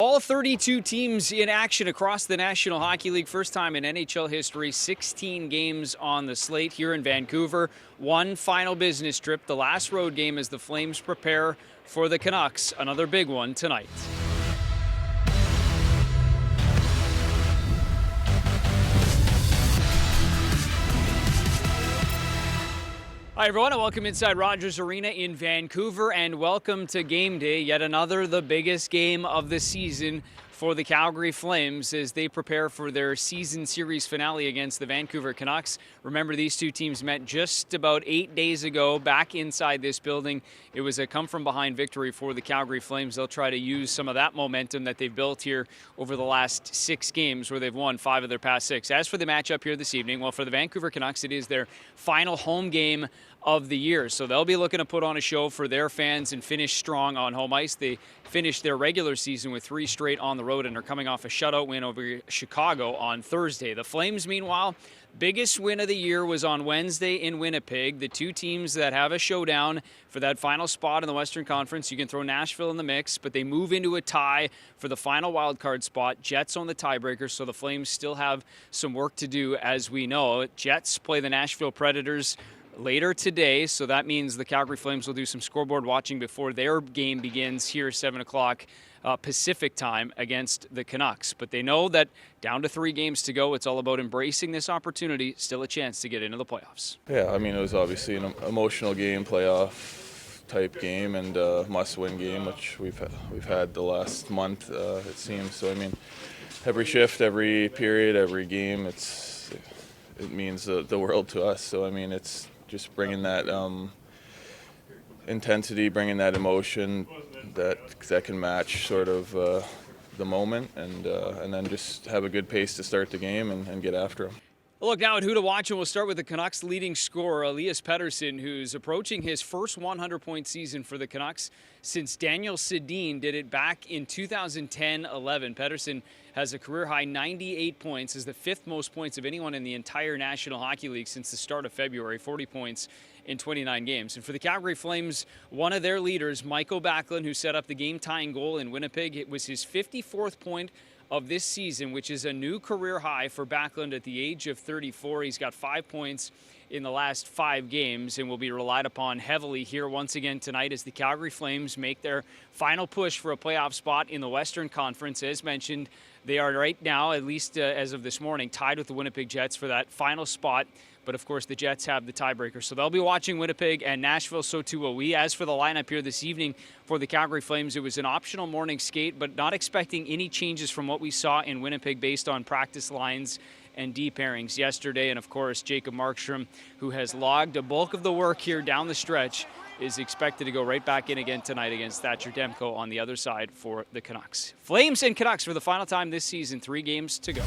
All 32 teams in action across the National Hockey League. First time in NHL history, 16 games on the slate here in Vancouver. One final business trip, the last road game as the Flames prepare for the Canucks. Another big one tonight. Hi, everyone, and welcome inside Rogers Arena in Vancouver, and welcome to Game Day, yet another, the biggest game of the season for the Calgary Flames as they prepare for their season series finale against the Vancouver Canucks. Remember, these two teams met just about 8 days ago back inside this building. It was a come-from-behind victory for the Calgary Flames. They'll try to use some of that momentum that they've built here over the last 6 games where they've won 5 of their past 6. As for the matchup here this evening, well, for the Vancouver Canucks, it is their final home game of the year. So they'll be looking to put on a show for their fans and finish strong on home ice. They finished their regular season with 3 straight on the road and are coming off a shutout win over Chicago on Thursday. The Flames, meanwhile, biggest win of the year was on Wednesday in Winnipeg. The two teams that have a showdown for that final spot in the Western Conference. You can throw Nashville in the mix, but they move into a tie for the final wildcard spot. Jets on the tiebreaker, so the Flames still have some work to do, as we know. Jets play the Nashville Predators later today, so that means the Calgary Flames will do some scoreboard watching before their game begins here 7 o'clock Pacific time against the Canucks. But they know that down to 3 games to go, it's all about embracing this opportunity, still a chance to get into the playoffs. Yeah, I mean, it was obviously an emotional game, playoff type game, and a must-win game, which we've had the last month, it seems. So, I mean, every shift, every period, every game, it means the world to us. So, I mean, it's just bringing that intensity, bringing that emotion that can match sort of the moment, and then just have a good pace to start the game and get after them. A look now at who to watch, and we'll start with the Canucks' leading scorer, Elias Pettersson, who's approaching his first 100-point season for the Canucks since Daniel Sedin did it back in 2010-11. Pettersson has a career-high 98 points, is the 5th most points of anyone in the entire National Hockey League since the start of February, 40 points in 29 games. And for the Calgary Flames, one of their leaders, Michael Backlund, who set up the game-tying goal in Winnipeg, it was his 54th point of this season, which is a new career high for Backlund at the age of 34. He's got 5 points in the last 5 games and will be relied upon heavily here once again tonight as the Calgary Flames make their final push for a playoff spot in the Western Conference. As mentioned, they are right now, at least as of this morning, tied with the Winnipeg Jets for that final spot. But, of course, the Jets have the tiebreaker. So they'll be watching Winnipeg and Nashville, so too will we. As for the lineup here this evening for the Calgary Flames, it was an optional morning skate, but not expecting any changes from what we saw in Winnipeg based on practice lines and D pairings yesterday. And, of course, Jacob Markstrom, who has logged a bulk of the work here down the stretch, is expected to go right back in again tonight against Thatcher Demko on the other side for the Canucks. Flames and Canucks for the final time this season, 3 games to go.